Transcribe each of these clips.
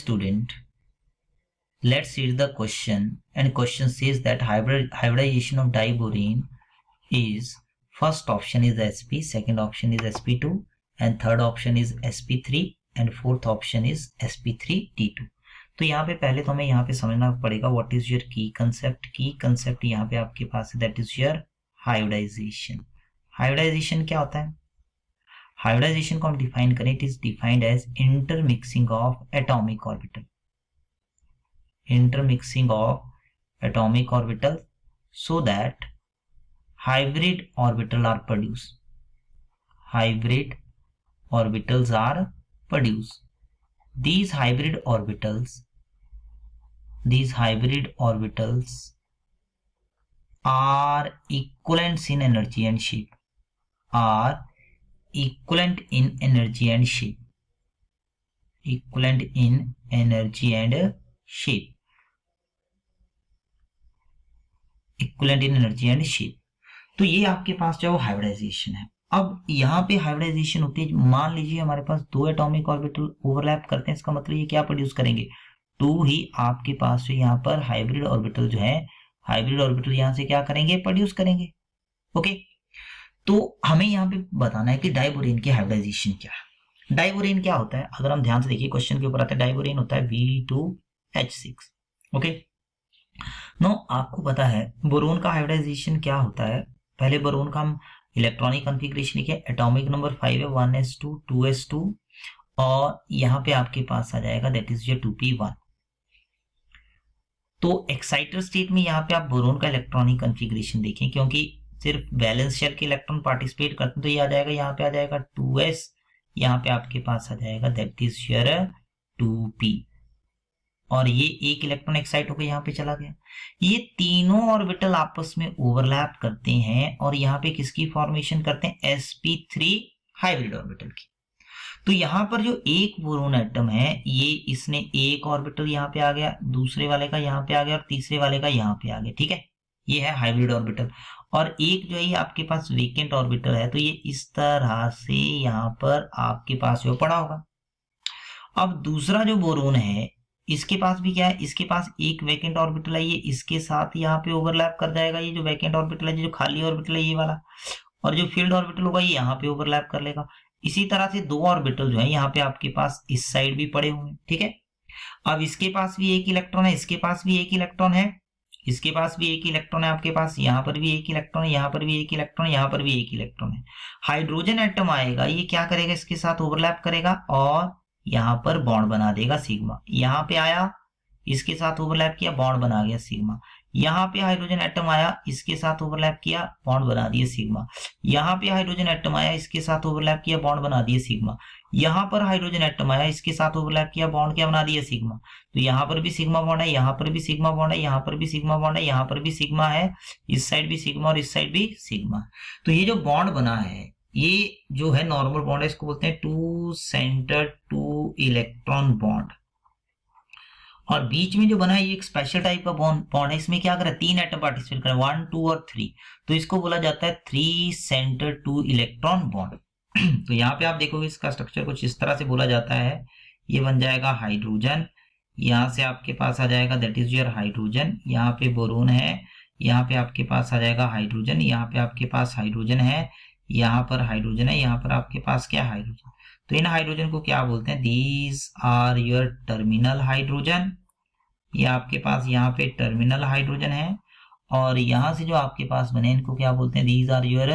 student, let's read the question. And question says that hybridization of diborane is, first option is sp, second option is sp2, and third option is sp3, and fourth option is sp3d2. तो यहाँ पे पहले तो हमें यहाँ पे समझना पड़ेगा what is your key concept यहाँ पे आपके पास है, that is your hybridization. Hybridization क्या होता है? हाइब्रिडाइजेशन को हम डिफाइन करें, it is defined as intermixing of atomic orbital, intermixing of atomic orbital so that hybrid orbital are produced. Hybrid orbitals are produced. These hybrid orbitals are equivalent in energy and shape. Are equivalent in energy and shape. Equivalent in energy and shape. Equivalent in energy and shape. तो ये आपके पास जो hybridisation है. अब यहाँ पे hybridisation होती है, मान लीजिए हमारे पास दो एटॉमिक ऑर्बिटल ओवरलैप करते हैं, इसका मतलब ये क्या प्रोड्यूस करेंगे, टू ही आपके पास जो यहाँ पर हाइब्रिड ऑर्बिटल जो है, हाइब्रिड ऑर्बिटल यहाँ से क्या करेंगे, प्रोड्यूस करेंगे. ओके, तो हमें यहाँ पे बताना है कि डाइबोरेन की हाइब्रिडाइजेशन क्या है. डाइबोरेन क्या होता है, अगर हम ध्यान से देखिए क्वेश्चन के ऊपर आता है, डाइबोरेन होता है B2H6. ओके, नो आपको पता है बोरोन का हाइब्रिडाइजेशन क्या होता है. पहले बोरोन का हम इलेक्ट्रॉनिक कॉन्फ़िगरेशन लिखे, एटॉमिक नंबर 5 है, 1s2 2s2, और यहाँ पे आपके पास आ जाएगा दैट इज योर 2p1. तो एक्साइटर स्टेट में यहाँ पे आप बोरोन का इलेक्ट्रॉनिक कॉन्फ़िगरेशन देखें, क्योंकि सिर्फ वैलेंस शेल के इलेक्ट्रॉन पार्टिसिपेट करते हैं, तो ये आ जाएगा, यहाँ पे आ जाएगा 2s, यहाँ पे आपके पास आ जाएगा दैट इज योर 2p, और ये एक इलेक्ट्रॉन एक्साइट होकर यहाँ पे चला गया. ये तीनों ऑर्बिटल आपस में ओवरलैप करते हैं और यहाँ पे किसकी फॉर्मेशन करते हैं, sp3 हाइब्रिड ऑर्बिटल की. तो यहाँ पर जो एक बोरोन एटम है, ये इसने एक ऑर्बिटल यहाँ पे आ गया, दूसरे वाले का यहाँ पे आ गया, और तीसरे वाले का यहाँ पे आ गया. ठीक है, ये है हाइब्रिड ऑर्बिटल. और एक जो है ये आपके पास वेकेंट ऑर्बिटल है, तो ये इस तरह से यहाँ पर आपके पास जो पड़ा होगा. अब दूसरा जो बोरोन है, इसके पास भी क्या है, इसके पास एक वैकेंट ऑर्बिटल है, ये इसके साथ यहाँ पे ओवरलैप कर जाएगा. ये जो वैकेंट ऑर्बिटल है, जो खाली ऑर्बिटल है ये वाला, और जो फील्ड ऑर्बिटल होगा ये यहाँ पे ओवरलैप कर लेगा. इसी तरह से दो ऑर्बिटल जो है यहाँ पे आपके पास इस साइड भी पड़े हुए हैं. ठीक है, अब इसके पास भी एक इलेक्ट्रॉन है, इसके पास भी एक इलेक्ट्रॉन है, इसके पास भी एक इलेक्ट्रॉन है आपके पास, यहाँ पर भी एक इलेक्ट्रॉन है, यहाँ पर भी एक इलेक्ट्रॉन, यहाँ पर भी एक इलेक्ट्रॉन है. हाइड्रोजन एटम आएगा, ये क्या करेगा, इसके साथ ओवरलैप करेगा और यहाँ पर बॉन्ड बना देगा सिग्मा. यहाँ पे आया, इसके साथ ओवरलैप किया, बॉन्ड बना गया सिग्मा. यहाँ पे हाइड्रोजन एटम आया, इसके साथ ओवरलैप किया, बॉन्ड बना दिए सिग्मा. यहाँ पे हाइड्रोजन एटम आया, इसके साथ ओवरलैप किया, बॉन्ड बना दिए सिग्मा. यहाँ पर हाइड्रोजन एटम आया, इसके साथ ओवरलैप किया, बॉन्ड क्या बना दिया, सिग्मा. तो यहाँ पर भी सिग्मा बॉन्ड है, यहाँ पर भी सिग्मा बॉन्ड है, यहाँ पर भी सिग्मा बॉन्ड है, यहाँ पर भी सिग्मा है, इस साइड भी सिग्मा और इस साइड भी सिग्मा. तो ये जो बॉन्ड बना है, ये जो है नॉर्मल बॉन्ड है, इसको बोलते हैं two centre two electron bond. और बीच में जो बना है ये एक स्पेशल टाइप का बॉन्ड है. इसमें क्या कर रहा है, तीन एटम पार्टिसिपेट कर रहे हैं, 1 2 और 3. तो इसको बोला जाता है 3 सेंटर टू इलेक्ट्रॉन बॉन्ड. तो यहाँ पे आप देखोगे इसका स्ट्रक्चर कुछ इस तरह से बोला जाता है. ये बन जाएगा हाइड्रोजन, यहाँ से आपके पास आ जाएगा दैट इज योर हाइड्रोजन, यहाँ पे बोरोन है, यहाँ पे आपके पास आ जाएगा हाइड्रोजन, यहाँ पे आपके पास हाइड्रोजन है, यहाँ पर हाइड्रोजन है, यहाँ पर आपके पास क्या हाइड्रोजन. तो इन हाइड्रोजन को क्या बोलते हैं, these are your terminal hydrogen. ये आपके पास यहाँ पे टर्मिनल हाइड्रोजन है, और यहाँ से जो आपके पास बने इनको क्या बोलते हैं, these are your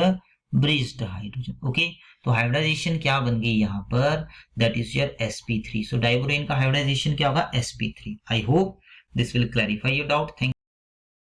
bridged hydrogen. Okay, तो हाइब्रिडाइजेशन क्या बन गई यहाँ पर, that is your sp3. So diborane का हाइब्रिडाइजेशन क्या होगा, sp3. I hope this will clarify your doubt. Thank